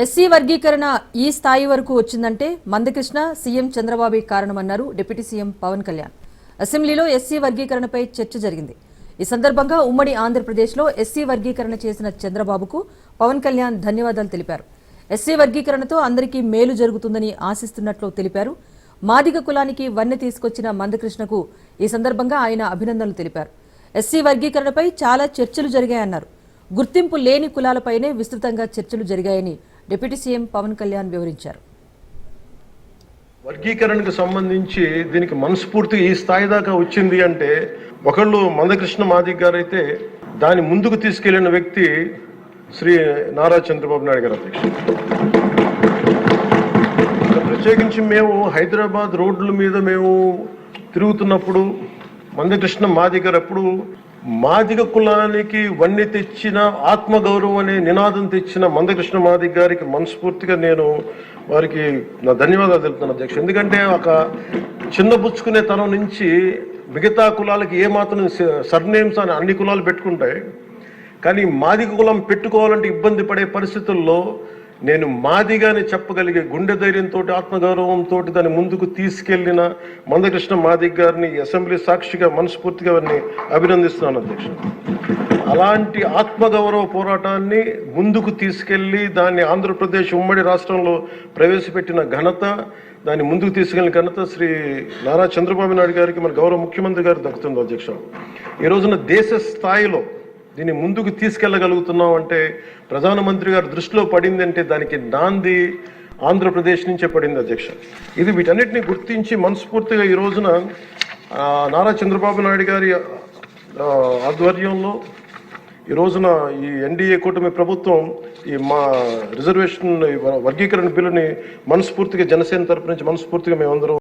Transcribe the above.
SC వర్గీకరణ ఈ స్థాయి వరకు వచ్చిందంటే మందకృష్ణ సీఎం చంద్రబాబు కారణమన్నారు డిప్యూటీ సీఎం పవన్ కళ్యాణ్. అసెంబ్లీలో ఎస్సీ వర్గీకరణపై చర్చ జరిగింది. ఈ సందర్భంగా ఉమ్మడి ఆంధ్రప్రదేశ్లో ఎస్సీ వర్గీకరణ చేసిన చంద్రబాబుకు పవన్ కళ్యాణ్ ధన్యవాదాలు తెలిపారు. ఎస్సీ వర్గీకరణతో అందరికీ మేలు జరుగుతుందని ఆశిస్తున్నట్లు తెలిపారు. మాదిగ కులానికి వన్నె తీసుకొచ్చిన మందకృష్ణకు ఈ సందర్భంగా ఆయన అభినందనలు తెలిపారు. ఎస్సీ వర్గీకరణపై చాలా చర్చలు జరిగాయన్నారు. గుర్తింపు లేని కులాలపైనే విస్తృతంగా చర్చలు జరిగాయని డిప్యూటీ సీఎం పవన్ కళ్యాణ్ వివరించారు. వర్గీకరణకు సంబంధించి దీనికి మనస్ఫూర్తిగా ఈ స్థాయి దాకా వచ్చింది అంటే ఒకళ్ళు మందకృష్ణ మాదిగ గారు అయితే దాన్ని ముందుకు తీసుకెళ్లిన వ్యక్తి శ్రీ నారా చంద్రబాబు నాయుడు గారు అధ్యక్షుడు. ప్రత్యేకించి మేము హైదరాబాద్ రోడ్ల మీద మేము తిరుగుతున్నప్పుడు మందకృష్ణ మాదిగ గారు అప్పుడు మాదిగ కులానికి వన్నె తెచ్చిన ఆత్మగౌరవం అనే నినాదం తెచ్చిన మందకృష్ణ మాదిగ గారికి మనస్ఫూర్తిగా నేను వారికి నా ధన్యవాదాలు తెలుపుతున్నాను అధ్యక్ష. ఎందుకంటే ఒక చిన్నబుచ్చుకునే తరం నుంచి మిగతా కులాలకి ఏమాత్రం సర్నేమ్స్ అని అన్ని కులాలు పెట్టుకుంటాయి, కానీ మాదిగ కులం పెట్టుకోవాలంటే ఇబ్బంది పడే పరిస్థితుల్లో నేను మాదిగానే చెప్పగలిగే గుండె ధైర్యంతో ఆత్మగౌరవంతో దాన్ని ముందుకు తీసుకెళ్లిన మందకృష్ణ మాదిగ గారిని అసెంబ్లీ సాక్షిగా మనస్ఫూర్తిగా వారిని అభినందిస్తున్నాను అధ్యక్ష. అలాంటి ఆత్మగౌరవ పోరాటాన్ని ముందుకు తీసుకెళ్లి దాన్ని ఆంధ్రప్రదేశ్ ఉమ్మడి రాష్ట్రంలో ప్రవేశపెట్టిన ఘనత, దాన్ని ముందుకు తీసుకెళ్లిన ఘనత శ్రీ నారా చంద్రబాబు నాయుడు గారికి మన గౌరవ ముఖ్యమంత్రి గారు దక్కుతుంది అధ్యక్ష. ఈ రోజున దేశ స్థాయిలో దీన్ని ముందుకు తీసుకెళ్లగలుగుతున్నాం అంటే ప్రధానమంత్రి గారు దృష్టిలో పడింది అంటే దానికి నాంది ఆంధ్రప్రదేశ్ నుంచే పడింది అధ్యక్ష. ఇది వీటన్నిటిని గుర్తించి మనస్ఫూర్తిగా ఈ రోజున నారా చంద్రబాబు నాయుడు గారి ఆధ్వర్యంలో ఈ రోజున ఈ ఎన్డీఏ కూటమి ప్రభుత్వం ఈ మా రిజర్వేషన్ వర్గీకరణ బిల్లుని మనస్ఫూర్తిగా జనసేన తరపు నుంచి మనస్ఫూర్తిగా మేమందరం